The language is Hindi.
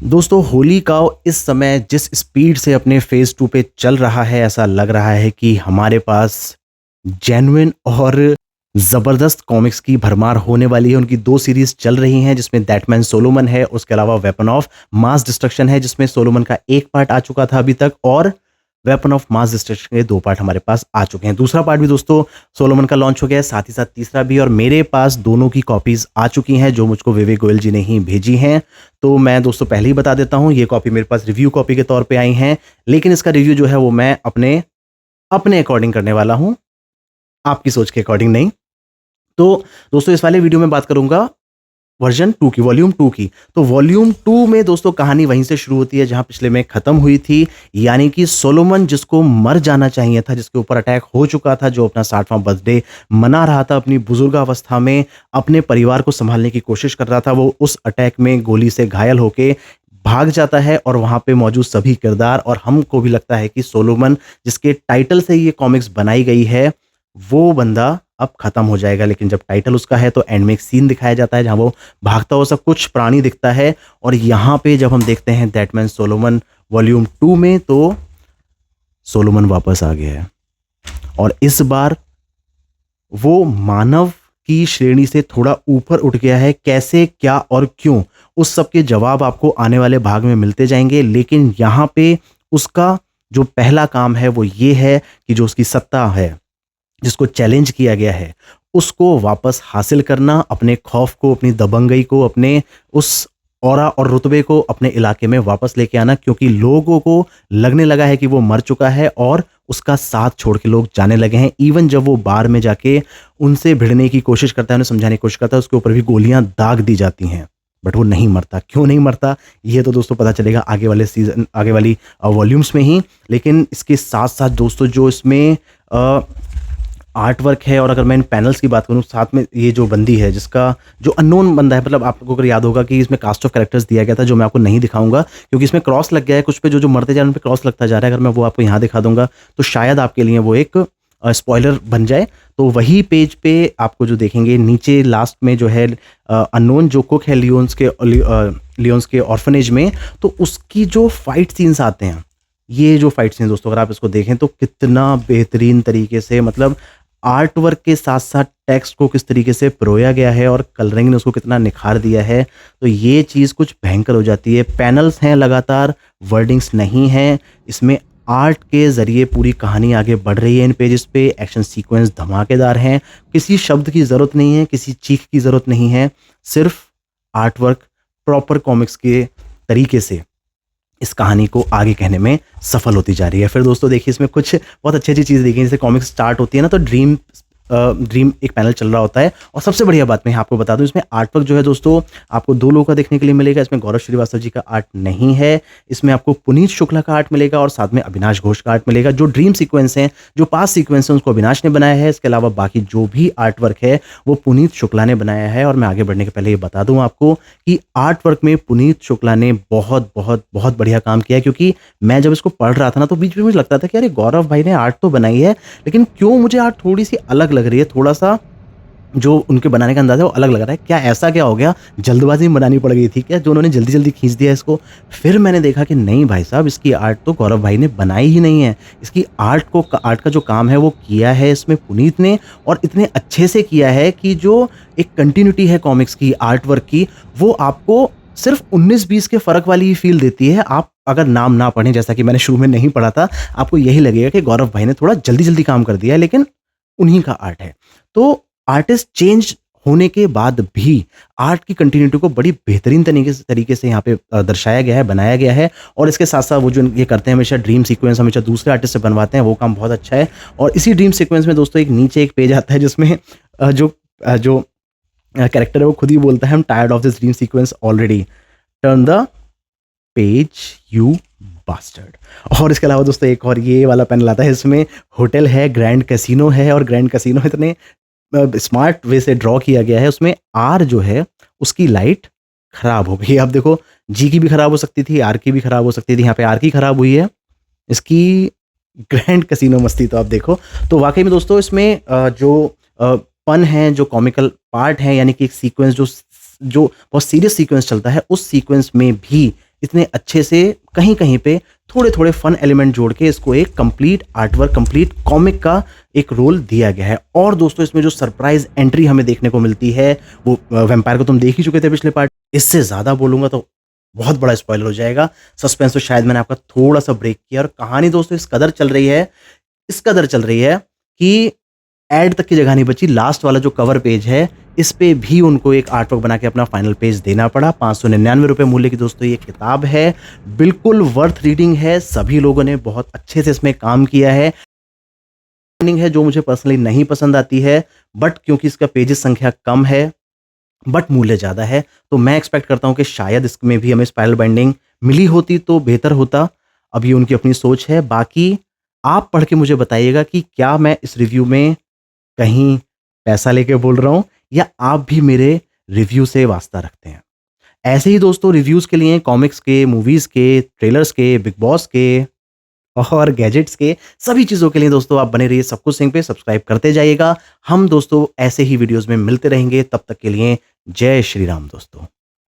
दोस्तों होली का इस समय जिस स्पीड से अपने फेज़ 2 पे चल रहा है, ऐसा लग रहा है कि हमारे पास जेन्युइन और ज़बरदस्त कॉमिक्स की भरमार होने वाली है। उनकी 2 सीरीज़ चल रही हैं जिसमें दैटमैन सोलोमन है, उसके अलावा वेपन ऑफ मास डिस्ट्रक्शन है जिसमें सोलोमन का 1 पार्ट आ चुका था अभी तक और वेपन ऑफ मास डिस्ट्रक्शन के 2 पार्ट हमारे पास आ चुके हैं। दूसरा पार्ट भी दोस्तों सोलोमन का लॉन्च हो गया है, साथ ही साथ तीसरा भी और मेरे पास दोनों की कॉपीज़ आ चुकी हैं जो मुझको विवेक गोयल जी ने ही भेजी हैं। तो मैं दोस्तों पहले ही बता देता हूँ, ये कॉपी मेरे पास रिव्यू कॉपी के तौर पे आई हैं, लेकिन इसका रिव्यू जो है वो मैं अपने अपने अकॉर्डिंग करने वाला हूँ, आपकी सोच के अकॉर्डिंग नहीं। तो दोस्तों इस वाले वीडियो में बात करूँगा वर्जन 2 की, वॉल्यूम 2 की। तो वॉल्यूम 2 में दोस्तों कहानी वहीं से शुरू होती है जहाँ पिछले में खत्म हुई थी, यानी कि सोलोमन जिसको मर जाना चाहिए था, जिसके ऊपर अटैक हो चुका था, जो अपना 60वां बर्थडे मना रहा था अपनी बुजुर्गावस्था में, अपने परिवार को संभालने की कोशिश कर रहा था, वो उस अटैक में गोली से घायल होके भाग जाता है और वहाँ पे मौजूद सभी किरदार और हमको भी लगता है कि सोलोमन जिसके टाइटल से ये कॉमिक्स बनाई गई है, वो बंदा अब खत्म हो जाएगा। लेकिन जब टाइटल उसका है तो एंड में एक सीन दिखाया जाता है जहाँ वो भागता हुआ सब कुछ प्राणी दिखता है और यहाँ पे जब हम देखते हैं दैटमैन सोलोमन वॉल्यूम 2 में तो सोलोमन वापस आ गया है और इस बार वो मानव की श्रेणी से थोड़ा ऊपर उठ गया है। कैसे, क्या और क्यों, उस सब के जवाब आपको आने वाले भाग में मिलते जाएंगे। लेकिन यहाँ पे उसका जो पहला काम है वो ये है कि जो उसकी सत्ता है, जिसको चैलेंज किया गया है, उसको वापस हासिल करना, अपने खौफ को, अपनी दबंगई को, अपने उस ऑरा और रुतबे को अपने इलाके में वापस लेके आना, क्योंकि लोगों को लगने लगा है कि वो मर चुका है और उसका साथ छोड़ के लोग जाने लगे हैं। इवन जब वो बार में जाके उनसे भिड़ने की कोशिश करता है, उन्हें समझाने की कोशिश करता है, उसके ऊपर भी गोलियां दाग दी जाती हैं, बट वो नहीं मरता। क्यों नहीं मरता ये तो दोस्तों पता चलेगा आगे वाले सीजन, आगे वाली वॉल्यूम्स में ही। लेकिन इसके साथ साथ दोस्तों जो इसमें आर्ट वर्क है और अगर मैं इन पैनल्स की बात करूं, साथ में ये जो बंदी है जिसका जो अननोन बंदा है, मतलब आपको अगर याद होगा कि इसमें कास्ट ऑफ कैरेक्टर्स दिया गया था जो मैं आपको नहीं दिखाऊंगा क्योंकि इसमें क्रॉस लग गया है कुछ पे, जो मरते जा रहे हैं उन पे क्रॉस लगता जा रहा है। अगर मैं वो आपको यहाँ दिखा दूंगा तो शायद आपके लिए वो एक स्पॉइलर बन जाए। तो वही पेज पे आपको जो देखेंगे नीचे लास्ट में जो है अननोन जो कुक है लियोन्स के ऑर्फनेज में, तो उसकी जो फाइट सीन्स आते हैं, ये जो फाइट सीन्स दोस्तों अगर आप इसको देखें तो कितना बेहतरीन तरीके से, मतलब आर्ट वर्क के साथ साथ टेक्स्ट को किस तरीके से पिरोया गया है और कलरिंग ने उसको कितना निखार दिया है, तो ये चीज़ कुछ भयंकर हो जाती है। पैनल्स हैं लगातार, वर्डिंग्स नहीं हैं, इसमें आर्ट के ज़रिए पूरी कहानी आगे बढ़ रही है। इन पेजेस पे एक्शन सीक्वेंस धमाकेदार हैं, किसी शब्द की ज़रूरत नहीं है, किसी चीख की ज़रूरत नहीं है, सिर्फ आर्ट वर्क प्रॉपर कॉमिक्स के तरीके से इस कहानी को आगे कहने में सफल होती जा रही है। फिर दोस्तों देखिए इसमें कुछ बहुत अच्छी अच्छी चीज़ें देखी, जैसे कॉमिक्स स्टार्ट होती है ना तो ड्रीम एक पैनल चल रहा होता है। और सबसे बढ़िया बात मैं आपको बता दूं, इसमें आर्ट वर्क जो है दोस्तों आपको 2 लोगों का देखने के लिए मिलेगा। इसमें गौरव श्रीवास्तव जी का आर्ट नहीं है, इसमें आपको पुनीत शुक्ला का आर्ट मिलेगा और साथ में अविनाश घोष का आर्ट मिलेगा। जो ड्रीम सीक्वेंस हैं, जो पास सीक्वेंस हैं, उसको अविनाश ने बनाया है। इसके अलावा बाकी जो भी आर्ट वर्क है वो पुनीत शुक्ला ने बनाया है। और मैं आगे बढ़ने के पहले ये बता दूं आपको कि आर्ट वर्क में पुनीत शुक्ला ने बहुत बहुत बहुत बढ़िया काम किया है, क्योंकि मैं जब इसको पढ़ रहा था ना तो बीच में मुझे लगता था कि अरे गौरव भाई ने आर्ट तो बनाई है, लेकिन क्यों मुझे आर्ट थोड़ी सी अलग लग रही है, थोड़ा सा जो उनके बनाने का अंदाज़ है वो अलग लग रहा है। क्या ऐसा क्या हो गया, जल्दबाजी में बनानी पड़ गई थी क्या जो उन्होंने जल्दी जल्दी खींच दिया इसको? फिर मैंने देखा कि नहीं भाई साहब, इसकी आर्ट तो गौरव भाई ने बनाई ही नहीं है। इसकी आर्ट का जो काम है वो किया है इसमें पुनीत ने, और इतने अच्छे से किया है कि जो एक कंटिन्यूटी है कॉमिक्स की आर्ट वर्क की, वो आपको सिर्फ 19-20 के फ़र्क वाली ही फील देती है। आप अगर नाम ना पढ़ें, जैसा कि मैंने शुरू में नहीं पढ़ा था, आपको यही लगेगा कि गौरव भाई ने थोड़ा जल्दी जल्दी काम कर दिया है, लेकिन उन्हीं का आर्ट है। तो आर्टिस्ट चेंज होने के बाद भी आर्ट की कंटिन्यूटी को बड़ी बेहतरीन तरीके से यहाँ पे दर्शाया गया है, बनाया गया है। और इसके साथ साथ वो जो ये करते हैं, हमेशा ड्रीम सीक्वेंस हमेशा दूसरे आर्टिस्ट से बनवाते हैं, वो काम बहुत अच्छा है। और इसी ड्रीम सीक्वेंस में दोस्तों एक नीचे एक पेज आता है जिसमें जो कैरेक्टर है वो खुद ही बोलता है, I am tired of this dream sequence already, turn the page you bastard. और इसके अलावा दोस्तों एक और ये वाला पैनल आता है, इसमें होटल है, ग्रैंड कैसीनो है, और ग्रैंड कैसीनो इतने स्मार्ट वे से ड्रॉ किया गया है। उसमें आर जो है उसकी लाइट खराब हो गई। अब देखो जी की भी खराब हो सकती थी, आर की भी खराब हो सकती थी, यहाँ पे आर की खराब हुई है, इसकी ग्रैंड कैसीनो मस्ती तो आप देखो। तो वाकई में दोस्तों इसमें जो पन है, जो कॉमिकल पार्ट है, यानी कि एक सीक्वेंस जो बहुत सीरियस सीक्वेंस चलता है, उस सीक्वेंस में भी इतने अच्छे से कहीं-कहीं पे थोड़े-थोड़े फन एलिमेंट जोड़ के इसको एक कंप्लीट आर्टवर्क, कंप्लीट कॉमिक का एक रोल दिया गया है। और दोस्तों इसमें जो सरप्राइज़ एंट्री हमें देखने को मिलती है, वो वैम्पायर को तुम देख ही चुके थे पिछले पार्ट। इससे ज़्यादा बोलूँगा तो बहुत बड़ा स्पॉइलर हो जाएगा। सस्पेंस तो शायद मैंने आपका थोड़ा-सा ब्रेक किया और कहानी दोस्तों इस कदर चल रही है कि ऐड तक की जगह नहीं बची। लास्ट वाला जो कवर पेज है, इस पे भी उनको एक आर्टवर्क बना के अपना फाइनल पेज देना पड़ा। ₹599 मूल्य की दोस्तों ये किताब है। बिल्कुल वर्थ रीडिंग है। सभी लोगों ने बहुत अच्छे से इसमें काम किया है। एंडिंग है जो मुझे पर्सनली नहीं पसंद आती है, बट क्योंकि इसका पेजेस संख्या कम है, बट मूल्य ज़्यादा है, तो मैं एक्सपेक्ट करता हूँ कि शायद इसमें भी हमें स्पाइरल बाइंडिंग मिली होती तो बेहतर होता। अब ये उनकी अपनी सोच है। बाकी आप पढ़ के मुझे बताइएगा कि क्या मैं इस रिव्यू में कहीं पैसा लेके बोल रहा हूँ या आप भी मेरे रिव्यू से वास्ता रखते हैं। ऐसे ही दोस्तों रिव्यूज़ के लिए कॉमिक्स के, मूवीज़ के, ट्रेलर्स के, बिग बॉस के और गैजेट्स के सभी चीज़ों के लिए दोस्तों आप बने रहिए सब कुछ सिंह पे, सब्सक्राइब करते जाइएगा। हम दोस्तों ऐसे ही वीडियोज़ में मिलते रहेंगे। तब तक के लिए जय श्री राम दोस्तों।